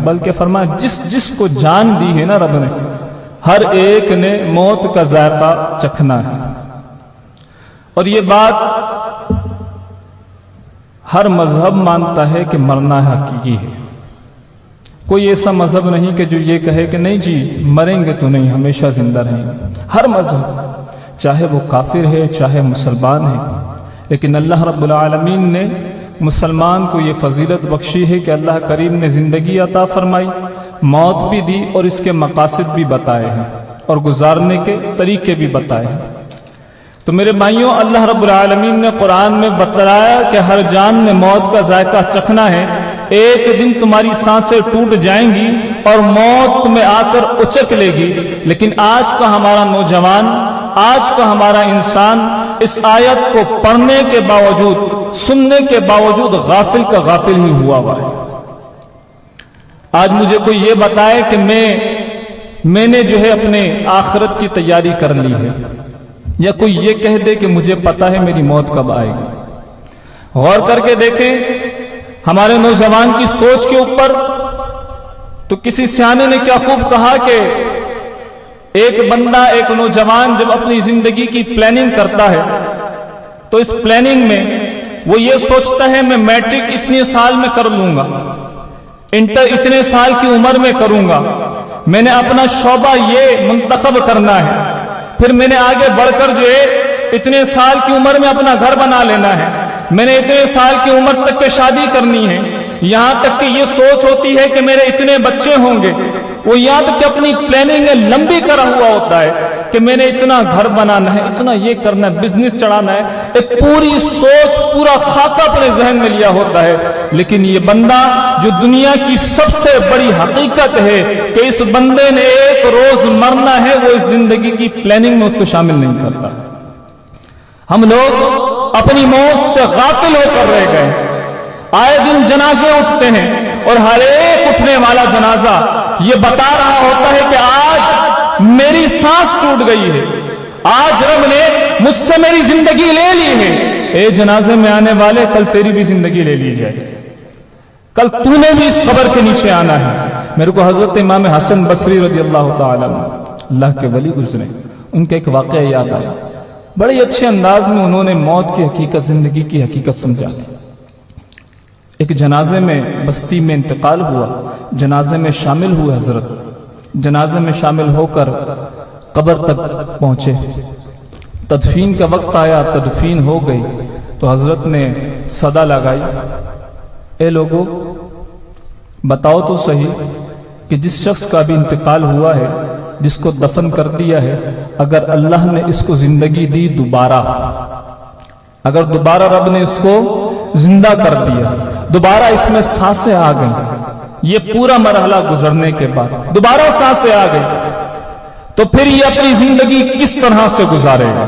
بلکہ فرمایا جس جس کو جان دی ہے نا رب نے، ہر ایک نے موت کا ذائقہ چکھنا ہے۔ اور یہ بات ہر مذہب مانتا ہے کہ مرنا حقیقی ہے۔ کوئی ایسا مذہب نہیں کہ جو یہ کہے کہ نہیں جی مریں گے تو نہیں، ہمیشہ زندہ رہیں گے۔ ہر مذہب، چاہے وہ کافر ہے چاہے مسلمان ہے، لیکن اللہ رب العالمین نے مسلمان کو یہ فضیلت بخشی ہے کہ اللہ کریم نے زندگی عطا فرمائی، موت بھی دی اور اس کے مقاصد بھی بتائے ہیں اور گزارنے کے طریقے بھی بتائے ہیں۔ تو میرے بھائیوں، اللہ رب العالمین نے قرآن میں بتلایا کہ ہر جان نے موت کا ذائقہ چکھنا ہے۔ ایک دن تمہاری سانسیں ٹوٹ جائیں گی اور موت تمہیں آ کر اچک لے گی، لیکن آج کا ہمارا نوجوان، آج کا ہمارا انسان اس آیت کو پڑھنے کے باوجود، سننے کے باوجود غافل کا غافل ہی ہوا ہے۔ آج مجھے کوئی یہ بتائے کہ میں نے جو ہے اپنے آخرت کی تیاری کر لی ہے، یا کوئی یہ کہہ دے کہ مجھے پتا ہے میری موت کب آئے گی۔ غور کر کے دیکھیں ہمارے نوجوان کی سوچ کے اوپر، تو کسی سیانے نے کیا خوب کہا کہ ایک بندہ، ایک نوجوان جب اپنی زندگی کی پلاننگ کرتا ہے تو اس پلاننگ میں وہ یہ سوچتا ہے میں میٹرک اتنے سال میں کر لوں گا، انٹر اتنے سال کی عمر میں کروں گا، میں نے اپنا شعبہ یہ منتخب کرنا ہے، پھر میں نے آگے بڑھ کر جو ہے اتنے سال کی عمر میں اپنا گھر بنا لینا ہے، میں نے اتنے سال کی عمر تک کے شادی کرنی ہے، یہاں تک کہ یہ سوچ ہوتی ہے کہ میرے اتنے بچے ہوں گے، وہ یہاں تک کہ اپنی پلاننگ لمبی کرا ہوا ہوتا ہے کہ میں نے اتنا گھر بنانا ہے، اتنا یہ کرنا ہے، بزنس چڑھانا ہے، ایک پوری سوچ، پورا خاکہ اپنے ذہن میں لیا ہوتا ہے۔ لیکن یہ بندہ جو دنیا کی سب سے بڑی حقیقت ہے کہ اس بندے نے ایک روز مرنا ہے، وہ اس زندگی کی پلاننگ میں اس کو شامل نہیں کرتا۔ ہم لوگ اپنی موت سے غافل ہو کر رہ گئے۔ آئے دن جنازے اٹھتے ہیں اور ہر ایک اٹھنے والا جنازہ یہ بتا رہا ہوتا ہے کہ آج میری سانس ٹوٹ گئی ہے، آج رب نے مجھ سے میری زندگی لے لی ہے۔ اے جنازے میں آنے والے، کل تیری بھی زندگی لے لی جائے، کل تو نے بھی اس قبر کے نیچے آنا ہے۔ میرے کو حضرت امام حسن بصری رضی اللہ تعالی عنہ، اللہ کے ولی گزرے، ان کا ایک واقعہ یاد آیا۔ بڑے اچھے انداز میں انہوں نے موت کی حقیقت، زندگی کی حقیقت سمجھا دی۔ ایک جنازے میں بستی میں انتقال ہوا، جنازے میں شامل ہوئے حضرت، جنازے میں شامل ہو کر قبر تک پہنچے، تدفین کا وقت آیا، تدفین ہو گئی تو حضرت نے صدا لگائی، اے لوگو بتاؤ تو صحیح کہ جس شخص کا بھی انتقال ہوا ہے، جس کو دفن کر دیا ہے، اگر اللہ نے اس کو زندگی دی دوبارہ، اگر دوبارہ رب نے اس کو زندہ کر دیا، دوبارہ اس میں سانسیں آ گئیں، یہ پورا مرحلہ گزرنے کے بعد دوبارہ سانسیں آ گئی، تو پھر یہ اپنی زندگی کس طرح سے گزارے گا؟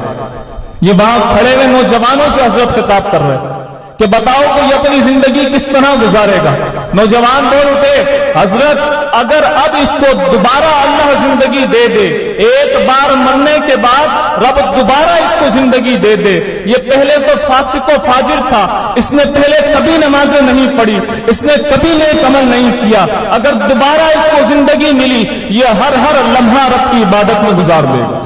یہ وہاں کھڑے ہوئے نوجوانوں سے حضرت خطاب کر رہے ہیں کہ بتاؤ کہ یہ اپنی زندگی کس طرح گزارے گا؟ نوجوان بول اٹھے، حضرت اگر اب اس کو دوبارہ اللہ زندگی دے دے، ایک بار مرنے کے بعد رب دوبارہ اس کو زندگی دے دے، یہ پہلے تو فاسق و فاجر تھا، اس نے پہلے کبھی نمازیں نہیں پڑھی، اس نے کبھی نیک عمل نہیں کیا، اگر دوبارہ اس کو زندگی ملی، یہ ہر لمحہ رب کی عبادت میں گزار دے گا،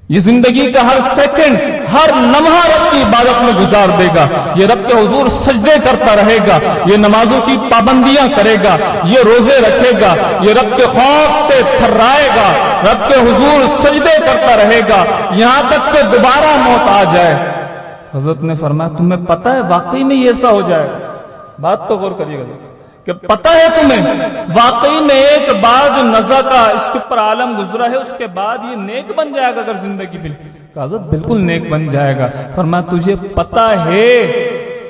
یہ زندگی کا ہر سیکنڈ، ہر لمحہ رب کی عبادت میں گزار دے گا، یہ رب کے حضور سجدے کرتا رہے گا، یہ نمازوں کی پابندیاں کرے گا، یہ روزے رکھے گا، یہ رب کے خوف سے تھرائے گا، رب کے حضور سجدے کرتا رہے گا، یہاں تک کہ دوبارہ موت آ جائے۔ حضرت نے فرمایا تمہیں پتہ ہے واقعی میں یہ ایسا ہو جائے؟ بات تو غور کریے گا کہ پتہ ہے تمہیں واقعی میں ایک بار جو نزا کا اس کے اوپر عالم گزرا ہے، اس کے بعد یہ نیک بن جائے گا اگر زندگی بھی؟ حضرت بالکل نیک بن جائے گا۔ فرمایا تجھے پتہ ہے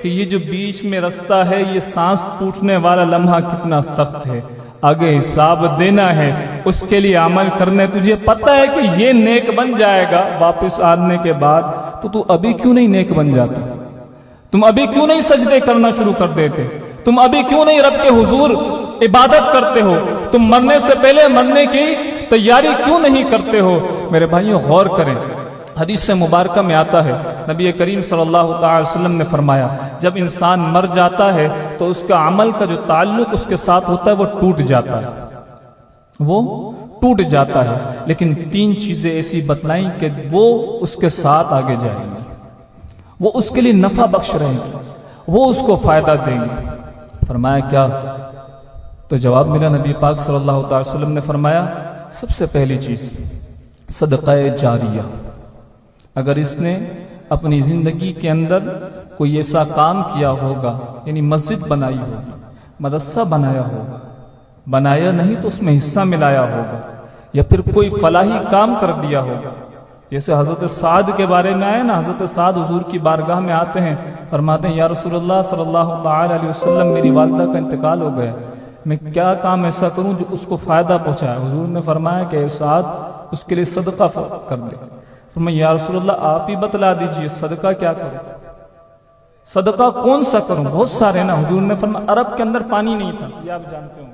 کہ یہ جو بیچ میں رستہ ہے، یہ سانس ٹوٹنے والا لمحہ کتنا سخت ہے، آگے حساب دینا ہے، اس کے لیے عمل کرنے، تجھے پتہ ہے کہ یہ نیک بن جائے گا واپس آنے کے بعد، تو ابھی کیوں نہیں نیک بن جاتا؟ تم ابھی کیوں نہیں سجدے کرنا شروع کر دیتے؟ تم ابھی کیوں نہیں رب کے حضور عبادت کرتے ہو؟ تم مرنے سے پہلے مرنے کی تیاری کیوں نہیں کرتے ہو؟ میرے بھائیوں غور کریں، حدیث مبارکہ میں آتا ہے نبی کریم صلی اللہ تعالی وسلم نے فرمایا جب انسان مر جاتا ہے تو اس کا عمل کا جو تعلق اس کے ساتھ ہوتا ہے وہ ٹوٹ جاتا ہے، وہ ٹوٹ جاتا ہے، لیکن 3 چیزیں ایسی بتلائیں کہ وہ اس کے ساتھ آگے جائیں گی، وہ اس کے لیے نفع بخش رہیں گی، وہ اس کو فائدہ دیں گے۔ فرمایا کیا؟ تو جواب ملا نبی پاک صلی اللہ تعالی وسلم نے فرمایا سب سے پہلی چیز صدقہ جاریہ۔ اگر اس نے اپنی زندگی کے اندر کوئی ایسا کام کیا ہوگا، یعنی مسجد بنائی ہوگی، مدرسہ بنایا ہوگا، بنایا نہیں تو اس میں حصہ ملایا ہوگا، یا پھر کوئی فلاحی کام کر دیا ہوگا، جیسے حضرت سعد کے بارے میں آئے نا، حضرت سعد حضور کی بارگاہ میں آتے ہیں، فرماتے ہیں یا رسول اللہ صلی اللہ تعالی علیہ وسلم میری والدہ کا انتقال ہو گیا، میں کیا کام ایسا کروں جو اس کو فائدہ پہنچائے؟ حضور نے فرمایا کہ اے سعد اس کے لیے صدقہ کر دے۔ فرمایا یا رسول اللہ آپ ہی بتلا دیجئے صدقہ کیا کروں، صدقہ کون سا کروں؟ بہت سارے نا۔ حضور نے فرمایا عرب کے اندر پانی نہیں تھا، یہ آپ جانتے ہوں،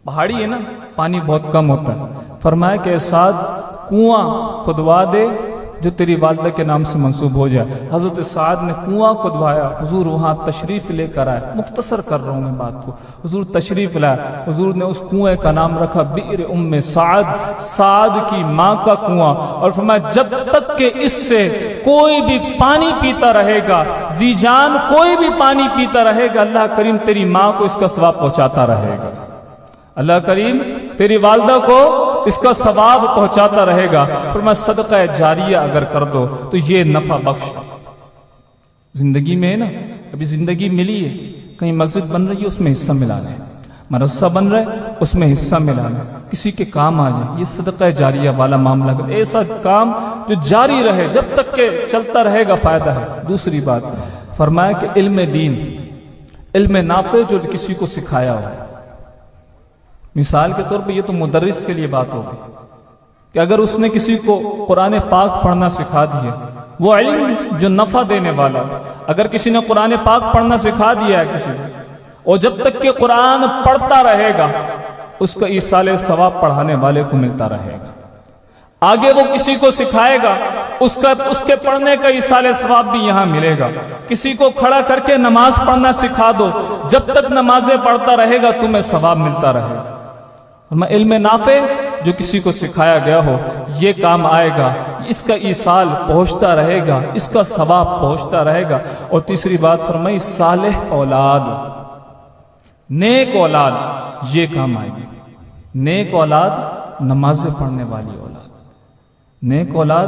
پہاڑی ہے نا، پانی بہت کم ہوتا ہے۔ فرمایا کہ سعد کنواں کھدوا دے جو تیری والدہ کے نام سے منسوب ہو جائے۔ حضرت سعد نے کنواں کھدوایا، حضور وہاں تشریف لے کر آئے، مختصر کر رہا ہوں میں بات کو، حضور تشریف لائے، حضور نے اس کنویں کا نام رکھا بئر ام سعد، سعد کی ماں کا کنواں، اور فرمایا جب تک کہ اس سے کوئی بھی پانی پیتا رہے گا، ذی جان کوئی بھی پانی پیتا رہے گا، اللہ کریم تیری ماں کو اس کا ثواب پہنچاتا رہے گا، اللہ کریم تیری والدہ کو اس کا ثواب پہنچاتا رہے گا۔ فرمایا صدقہ جاریہ اگر کر دو تو یہ نفع بخش۔ زندگی میں ہے نا، ابھی زندگی ملی ہے، کہیں مسجد بن رہی ہے اس میں حصہ ملا لیں، مدرسہ بن رہا ہے اس میں حصہ ملا لیں، کسی کے کام آ جائے، یہ صدقہ جاریہ والا معاملہ کر، ایسا کام جو جاری رہے جب تک کہ چلتا رہے گا فائدہ ہے۔ دوسری بات فرمایا کہ علم دین، علم نافع جو کسی کو سکھایا ہو، مثال کے طور پہ یہ تو مدرس کے لیے بات ہوگی کہ اگر اس نے کسی کو قرآن پاک پڑھنا سکھا دیا، وہ علم جو نفع دینے والا، اگر کسی نے قرآن پاک پڑھنا سکھا دیا ہے کسی کو، اور جب تک کہ قرآن پڑھتا رہے گا اس کا ایصال ثواب پڑھانے والے کو ملتا رہے گا، آگے وہ کسی کو سکھائے گا اس کے پڑھنے کا ایصال ثواب بھی یہاں ملے گا۔ کسی کو کھڑا کر کے نماز پڑھنا سکھا دو، جب تک نمازیں پڑھتا رہے گا تمہیں ثواب ملتا رہے گا۔ علم نافع جو کسی کو سکھایا گیا ہو یہ کام آئے گا، اس کا ایصال پہنچتا رہے گا، اس کا ثواب پہنچتا رہے گا۔ اور تیسری بات فرمائی صالح اولاد، نیک اولاد، یہ کام آئے گی۔ نیک اولاد نمازیں پڑھنے والی اولاد، نیک اولاد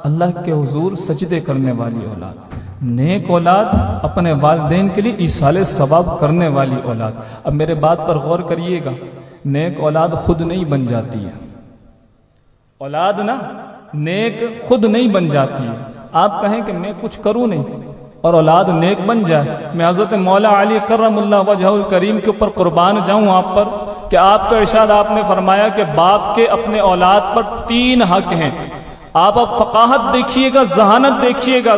اللہ کے حضور سجدے کرنے والی اولاد، نیک اولاد اپنے والدین کے لیے ایصال ثواب کرنے والی اولاد۔ اب میرے بات پر غور کریے گا، نیک اولاد خود نہیں بن جاتی ہے، اولاد نا نیک خود نہیں بن جاتی ہے۔ آپ کہیں کہ میں کچھ کروں نہیں اور اولاد نیک بن جائے، میں حضرت مولا علی کرم اللہ وجہہ الکریم کے اوپر قربان جاؤں آپ پر کہ آپ کا ارشاد آپ نے فرمایا کہ باپ کے اپنے اولاد پر 3 حق ہیں۔ آپ اب فقاہت دیکھیے گا، ذہانت دیکھیے گا،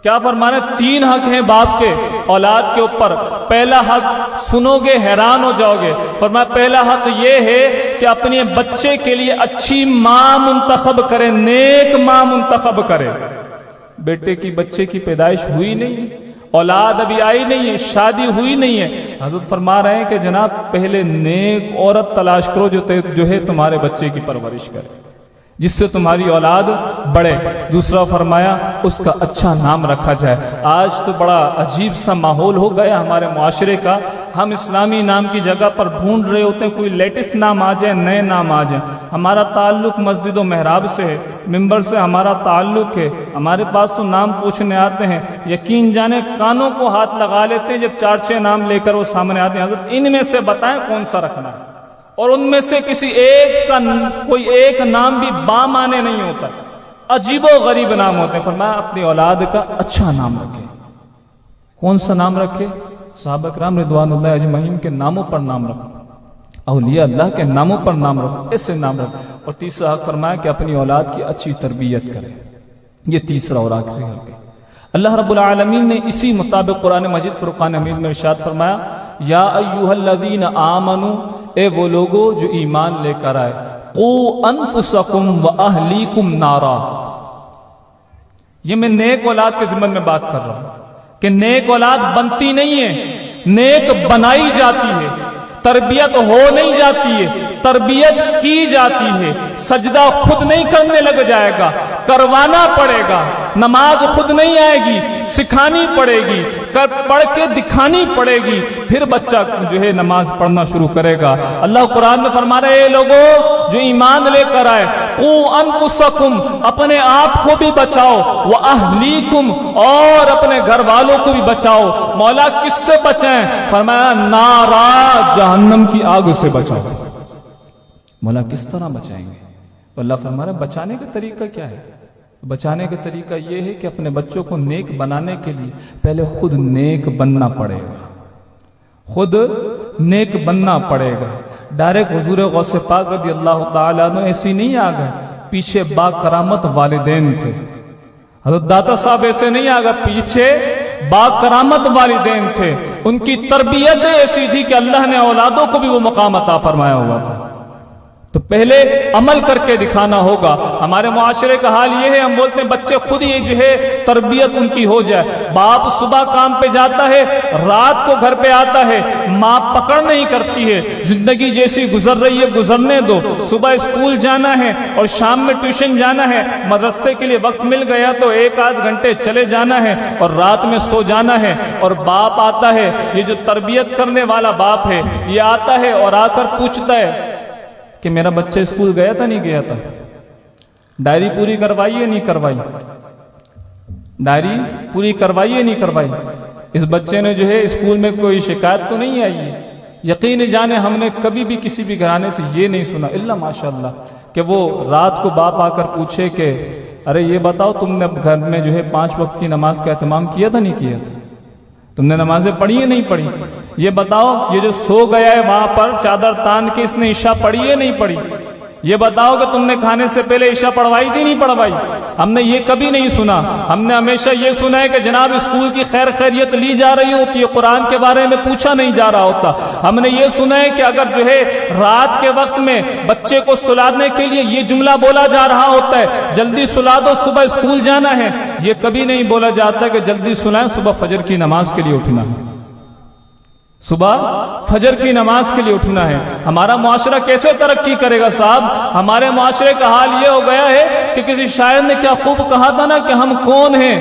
کیا فرمانا؟ 3 حق ہیں باپ کے اولاد کے اوپر۔ پہلا حق سنو گے حیران ہو جاؤ گے، فرمایا پہلا حق یہ ہے کہ اپنے بچے کے لیے اچھی ماں منتخب کرے، نیک ماں منتخب کرے۔ بیٹے کی بچے کی پیدائش ہوئی نہیں، اولاد ابھی آئی نہیں ہے، شادی ہوئی نہیں ہے، حضرت فرما رہے ہیں کہ جناب پہلے نیک عورت تلاش کرو جو ہے تمہارے بچے کی پرورش کرے، جس سے تمہاری اولاد بڑھے۔ دوسرا فرمایا اس کا اچھا نام رکھا جائے۔ آج تو بڑا عجیب سا ماحول ہو گیا ہمارے معاشرے کا، ہم اسلامی نام کی جگہ پر ڈھونڈ رہے ہوتے ہیں کوئی لیٹسٹ نام آ جائے، نئے نام آ جائیں۔ ہمارا تعلق مسجد و محراب سے ہے، ممبر سے ہمارا تعلق ہے، ہمارے پاس تو نام پوچھنے آتے ہیں، یقین جانے کانوں کو ہاتھ لگا لیتے ہیں جب 4-6 نام لے کر وہ سامنے آتے ہیں، حضرت ان میں سے بتائیں کون سا رکھنا ہے، اور ان میں سے کسی ایک کا کوئی ایک نام بھی بامعنی نہیں ہوتا، عجیب و غریب نام ہوتے ہیں۔ فرمایا اپنی اولاد کا اچھا نام رکھے۔ کون سا نام رکھے؟ صحابہ کرام رضوان اللہ اجمعین کے ناموں پر نام رکھو، اولیاء اللہ کے ناموں پر نام رکھو، ایسے نام رکھو۔ اور تیسرا حق فرمایا کہ اپنی اولاد کی اچھی تربیت کرے، یہ تیسرا اور آخری حق ہے۔ اللہ رب العالمین نے اسی مطابق قرآن مجید فرقان حمید میں ارشاد فرمایا یا ایھا الذین آمنوا، اے وہ لوگو جو ایمان لے کر آئے، قو انفسکم واہلیکم نارا. یہ میں نیک اولاد کے ضمن میں بات کر رہا ہوں کہ نیک اولاد بنتی نہیں ہے، نیک بنائی جاتی ہے. تربیت ہو نہیں جاتی ہے، تربیت کی جاتی ہے. سجدہ خود نہیں کرنے لگ جائے گا، کروانا پڑے گا. نماز خود نہیں آئے گی، سکھانی پڑے گی، پڑھ کے دکھانی پڑے گی، پھر بچہ جو ہے نماز پڑھنا شروع کرے گا. اللہ قرآن میں فرما رہے ہیں لوگوں جو ایمان لے کر آئے، قو انفسکم، اپنے آپ کو بھی بچاؤ، واہلیکم، اور اپنے گھر والوں کو بھی بچاؤ. مولا کس سے بچائیں؟ فرمایا نارا، جہنم کی آگ سے بچاؤ. مولا کس طرح بچائیں گے؟ تو اللہ فرما رہا ہے بچانے کا طریقہ کیا ہے؟ بچانے کا طریقہ یہ ہے کہ اپنے بچوں کو نیک بنانے کے لیے پہلے خود نیک بننا پڑے گا. خود نیک بننا پڑے گا. ڈائریکٹ حضور غوث پاک رضی اللہ تعالیٰ عنہ ایسی نہیں آ گئے. پیچھے با کرامت والدین تھے. حضرت داتا صاحب ایسے نہیں آ گئے، پیچھے با کرامت والدین تھے. ان کی تربیت ایسی تھی کہ اللہ نے اولادوں کو بھی وہ مقام عطا فرمایا ہوا تھا. تو پہلے عمل کر کے دکھانا ہوگا. ہمارے معاشرے کا حال یہ ہے، ہم بولتے ہیں بچے خود ہی جو ہے تربیت ان کی ہو جائے. باپ صبح کام پہ جاتا ہے، رات کو گھر پہ آتا ہے، ماں پکڑ نہیں کرتی ہے. زندگی جیسی گزر رہی ہے گزرنے دو. صبح اسکول جانا ہے اور شام میں ٹیوشن جانا ہے. مدرسے کے لیے وقت مل گیا تو 1-8 گھنٹے چلے جانا ہے اور رات میں سو جانا ہے. اور باپ آتا ہے، یہ جو تربیت کرنے والا باپ ہے، یہ آتا ہے اور آ کر پوچھتا ہے کہ میرا بچہ اسکول گیا تھا نہیں گیا تھا، ڈائری پوری کروائی ہے نہیں کروائی، ڈائری پوری کروائی ہے نہیں کروائی، اس بچے نے جو ہے اسکول میں کوئی شکایت تو نہیں آئی ہے. یقین جانے ہم نے کبھی بھی کسی بھی گھرانے سے یہ نہیں سنا الا ماشاءاللہ کہ وہ رات کو باپ آ کر پوچھے کہ ارے یہ بتاؤ تم نے گھر میں جو ہے 5 وقت کی نماز کا اہتمام کیا تھا نہیں کیا تھا، تم نے نمازیں پڑھی ہے نہیں پڑھی، یہ بتاؤ یہ جو سو گیا ہے وہاں پر چادر تان کے اس نے عشاء پڑھی ہے نہیں پڑھی، یہ بتاؤ کہ تم نے کھانے سے پہلے عشاء پڑھوائی تھی نہیں پڑھوائی. ہم نے یہ کبھی نہیں سنا. ہم نے ہمیشہ یہ سنا ہے کہ جناب اسکول کی خیر خیریت لی جا رہی ہوتی ہے، قرآن کے بارے میں پوچھا نہیں جا رہا ہوتا. ہم نے یہ سنا ہے کہ اگر جو ہے رات کے وقت میں بچے کو سلانے کے لیے یہ جملہ بولا جا رہا ہوتا ہے جلدی سلا دو صبح اسکول جانا ہے. یہ کبھی نہیں بولا جاتا کہ جلدی سلائیں صبح فجر کی نماز کے لیے اٹھنا ہے، صبح فجر کی نماز کے لیے اٹھنا ہے. ہمارا معاشرہ کیسے ترقی کرے گا صاحب؟ ہمارے معاشرے کا حال یہ ہو گیا ہے کہ کسی شاعر نے کیا خوب کہا تھا نا کہ ہم کون ہیں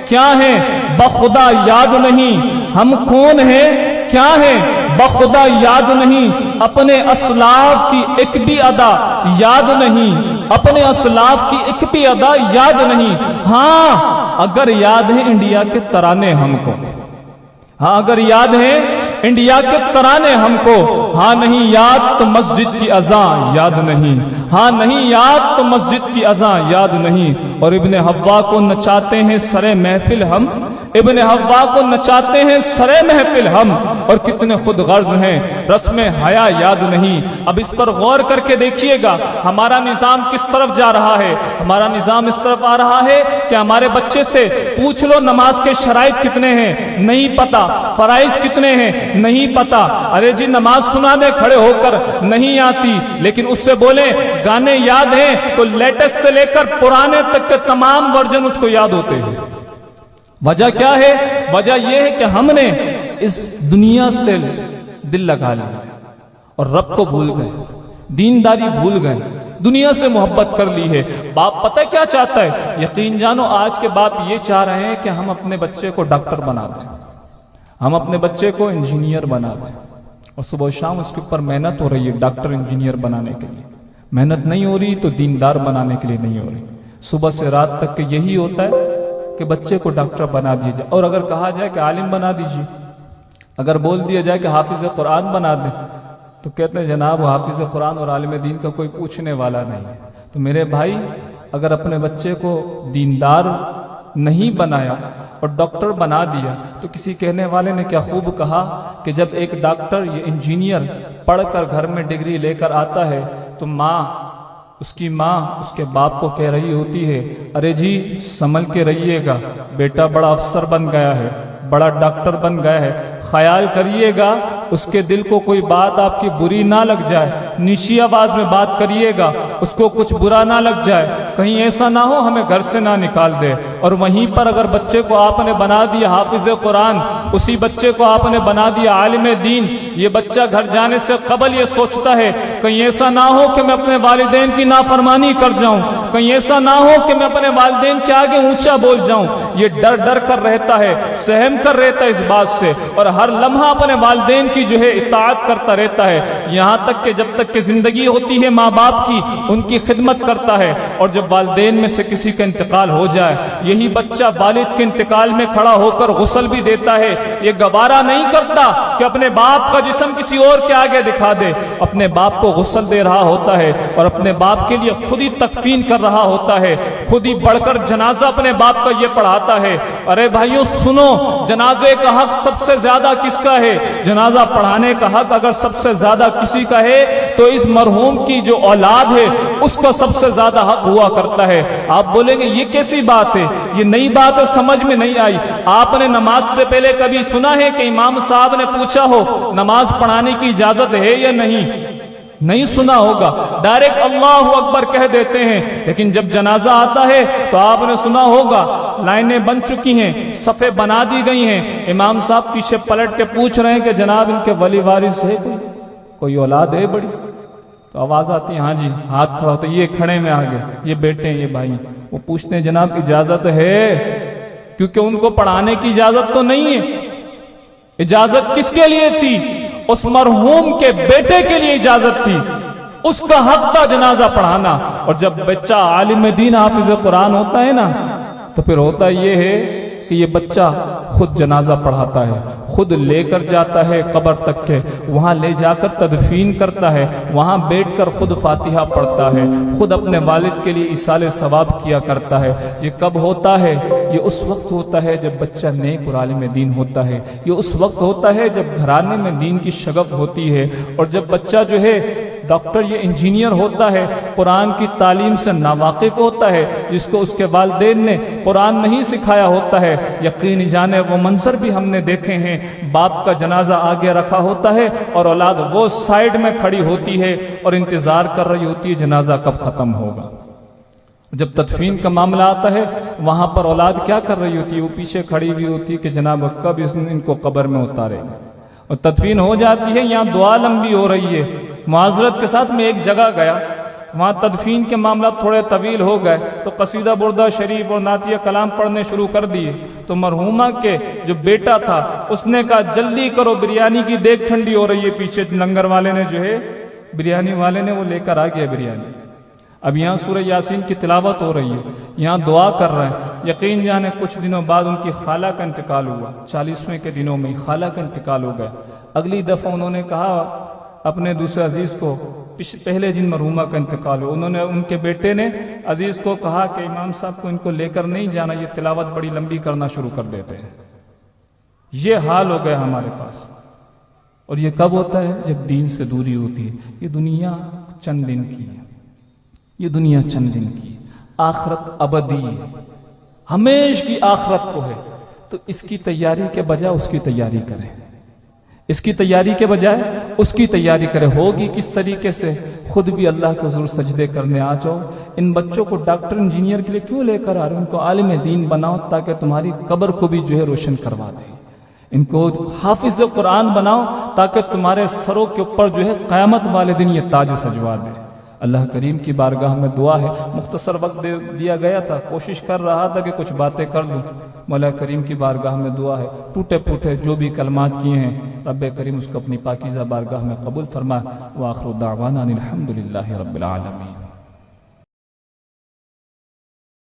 کیا ہیں بخدا یاد نہیں. ہم کون ہیں کیا ہیں بخدا یاد نہیں، اپنے اسلاف کی ایک بھی ادا یاد نہیں، اپنے اسلاف کی ایک بھی ادا یاد نہیں. ہاں اگر یاد ہے انڈیا کے ترانے ہم کو، ہاں اگر یاد ہے انڈیا کے ترانے ہم کو، ہاں نہیں یاد تو مسجد کی اذان یاد نہیں، ہاں نہیں یاد تو مسجد کی اذان یاد نہیں. اور ابن حوا کو نچاتے ہیں سرے محفل ہم، ابن حوا کو نچاتے ہیں سرے محفل ہم، اور کتنے خود غرض ہیں رسم حیا یاد نہیں. اب اس پر غور کر کے دیکھیے گا ہمارا نظام کس طرف جا رہا ہے. ہمارا نظام اس طرف آ رہا ہے کہ ہمارے بچے سے پوچھ لو نماز کے شرائط کتنے ہیں نہیں پتا، فرائض کتنے ہیں نہیں پتا. ارے جی نماز سنا دے کھڑے ہو کر نہیں آتی، لیکن اس سے بولے گانے یاد ہیں تو لیٹسٹ سے لے کر پرانے تک کے تمام ورژن اس کو یاد ہوتے ہیں. وجہ کیا ہے؟ وجہ یہ ہے کہ ہم نے اس دنیا سے دل لگا لیا اور رب کو بھول گئے، دینداری بھول گئے، دنیا سے محبت کر لی ہے. باپ پتہ کیا چاہتا ہے؟ یقین جانو آج کے باپ یہ چاہ رہے ہیں کہ ہم اپنے بچے کو ڈاکٹر بنا دیں، ہم اپنے بچے کو انجینئر بنا دیں. اور صبح و شام اس کے اوپر محنت ہو رہی ہے ڈاکٹر انجینئر بنانے کے لیے. محنت نہیں ہو رہی تو دیندار بنانے کے لیے نہیں ہو رہی. صبح سے رات تک کہ یہی ہوتا ہے کہ بچے کو ڈاکٹر بنا دیا جائے. اور اگر کہا جائے کہ عالم بنا دیجیے، اگر بول دیا جائے کہ حافظ قرآن بنا دیں تو کہتے ہیں جناب حافظ قرآن اور عالم دین کا کوئی پوچھنے والا نہیں ہے. تو میرے بھائی اگر اپنے بچے کو دیندار نہیں بنایا اور ڈاکٹر بنا دیا تو کسی کہنے والے نے کیا خوب کہا کہ جب ایک ڈاکٹر یا انجینئر پڑھ کر گھر میں ڈگری لے کر آتا ہے تو اس کی ماں اس کے باپ کو کہہ رہی ہوتی ہے ارے جی سنبھل کے رہیے گا، بیٹا بڑا افسر بن گیا ہے، بڑا ڈاکٹر بن گیا ہے، خیال کریے گا اس کے دل کو کوئی بات آپ کی بری نہ لگ جائے، نیچی آواز میں بات کریے گا اس کو کچھ برا نہ لگ جائے، کہیں ایسا نہ ہو ہمیں گھر سے نہ نکال دے۔ اور وہیں پر اگر بچے کو آپ نے بنا دیا حافظ قرآن، اسی بچے کو آپ نے بنا دیا عالم دین، یہ بچہ گھر جانے سے قبل یہ سوچتا ہے کہیں ایسا نہ ہو کہ میں اپنے والدین کی نافرمانی کر جاؤں، کہیں ایسا نہ ہو کہ میں اپنے والدین کے آگے اونچا بول جاؤں، یہ ڈر ڈر کر رہتا ہے، سہم کر رہتا ہے اس بات سے، اور ہر لمحہ اپنے والدین کی جو ہے اطاعت کرتا رہتا ہے، یہاں تک کہ جب تک کہ زندگی ہوتی ہے ماں باپ کی ان کی خدمت کرتا ہے، اور جب والدین میں سے کسی کا انتقال ہو جائے یہی بچہ والد کے انتقال میں کھڑا ہو کر غسل بھی دیتا ہے، یہ گوارا نہیں کرتا کہ اپنے باپ کا جسم کسی اور کے آگے دکھا دے، اپنے باپ کو غسل دے رہا ہوتا ہے اور اپنے باپ کے لیے خود ہی تکفین کر رہا ہوتا ہے، خود ہی بڑھ کر جنازہ اپنے باپ کا یہ پڑھاتا ہے۔ ارے بھائیوں سنو، جنازے کا حق سب سے زیادہ کس کا ہے؟ جنازہ پڑھانے کا حق اگر سب سے زیادہ کسی کا ہے تو اس مرحوم کی جو اولاد ہے اس کا سب سے زیادہ حق ہوا کرتا ہے۔ آپ بولیں گے یہ کیسی بات ہے، یہ نئی بات ہے، سمجھ میں نہیں آئی۔ آپ نے نماز سے پہلے کبھی سنا ہے کہ امام صاحب نے پوچھا ہو نماز پڑھانے کی اجازت ہے یا نہیں سنا ہوگا، ڈائریکٹ اللہ اکبر کہہ دیتے ہیں۔ لیکن جب جنازہ آتا ہے تو آپ نے سنا ہوگا لائنیں بن چکی ہیں، صفیں بنا دی گئی ہیں، امام صاحب پیچھے پلٹ کے پوچھ رہے ہیں کہ جناب ان کے ولی وارث ہے کوئی اولاد ہے بڑی؟ تو آواز آتی ہے ہاں جی، ہاتھ کھڑا ہوتا ہے، یہ کھڑے میں آگے، یہ بیٹے ہیں، یہ بھائی۔ وہ پوچھتے ہیں جناب اجازت ہے؟ کیونکہ ان کو پڑھانے کی اجازت تو نہیں ہے۔ اجازت کس کے لیے تھی؟ اس مرحوم کے بیٹے کے لیے اجازت تھی، اس کا حق تھا جنازہ پڑھانا۔ اور جب بچہ عالم دین حافظ قرآن ہوتا ہے نا تو پھر ہوتا یہ ہے کہ یہ بچہ خود جنازہ پڑھاتا ہے، خود لے کر جاتا ہے قبر تک کے، وہاں لے جا کر تدفین کرتا ہے، وہاں بیٹھ کر خود فاتحہ پڑھتا ہے، خود اپنے والد کے لیے ایصال ثواب کیا کرتا ہے۔ یہ کب ہوتا ہے؟ یہ اس وقت ہوتا ہے جب بچہ نیک اور عالم دین ہوتا ہے، یہ اس وقت ہوتا ہے جب گھرانے میں دین کی شگف ہوتی ہے، اور جب بچہ جو ہے ڈاکٹر یا انجینئر ہوتا ہے، قرآن کی تعلیم سے ناواقف ہوتا ہے، جس کو اس کے والدین نے قرآن نہیں سکھایا ہوتا ہے۔ یقین جانے وہ منظر بھی ہم نے دیکھے ہیں، باپ کا جنازہ آگے رکھا ہوتا ہے اور اولاد وہ سائیڈ میں کھڑی ہوتی ہے اور انتظار کر رہی ہوتی ہے جنازہ کب ختم ہوگا۔ جب تدفین کا معاملہ آتا ہے وہاں پر اولاد کیا کر رہی ہوتی ہے؟ وہ پیچھے کھڑی ہوئی ہوتی ہے کہ جناب کب ان کو قبر میں اتارے، اور تدفین ہو جاتی ہے، یہاں دعا لمبی ہو رہی ہے۔ معذرت کے ساتھ میں ایک جگہ گیا، وہاں تدفین کے معاملات تھوڑے طویل ہو گئے تو قصیدہ بردہ شریف اور نعتیہ کلام پڑھنے شروع کر دیے، تو مرحومہ کے جو بیٹا تھا اس نے کہا جلدی کرو بریانی کی دیگ ٹھنڈی ہو رہی ہے، پیچھے لنگر والے نے جو ہے بریانی والے نے وہ لے کر آ گیا بریانی۔ اب یہاں سورہ یاسین کی تلاوت ہو رہی ہے، یہاں دعا کر رہے ہیں۔ یقین جانے کچھ دنوں بعد ان کی خالہ کا انتقال ہوا، 40ویں کے دنوں میں خالہ کا انتقال ہو گیا۔ اگلی دفعہ انہوں نے کہا اپنے دوسرے عزیز کو، پہلے جن مرحومہ کا انتقال ہو، انہوں نے ان کے بیٹے نے عزیز کو کہا کہ امام صاحب کو ان کو لے کر نہیں جانا، یہ تلاوت بڑی لمبی کرنا شروع کر دیتے ہیں۔ یہ حال ہو گیا ہمارے پاس۔ اور یہ کب ہوتا ہے؟ جب دین سے دوری ہوتی ہے۔ یہ دنیا چند دن کی ہے، یہ دنیا چند دن کی، آخرت ابدی ہے، ہمیشہ کی آخرت کو ہے۔ تو اس کی تیاری کے بجائے اس کی تیاری کریں، اس کی تیاری کے بجائے اس کی تیاری کرے۔ ہوگی کس طریقے سے؟ خود بھی اللہ کے حضور سجدے کرنے آ جاؤ۔ ان بچوں کو ڈاکٹر انجینئر کے لیے کیوں لے کر آ رہے ہیں؟ ان کو عالم دین بناؤ تاکہ تمہاری قبر کو بھی جو ہے روشن کروا دے۔ ان کو حافظ قرآن بناؤ تاکہ تمہارے سروں کے اوپر جو ہے قیامت والے دن یہ تاج سجوا دے۔ اللہ کریم کی بارگاہ میں دعا ہے، مختصر وقت دیا گیا تھا، کوشش کر رہا تھا کہ کچھ باتیں کر لوں۔ مولا کریم کی بارگاہ میں دعا ہے، ٹوٹے پھوٹے جو بھی کلمات کیے ہیں رب کریم اس کو اپنی پاکیزہ بارگاہ میں قبول فرما۔ وآخر دعوانا الحمدللہ رب العالمین۔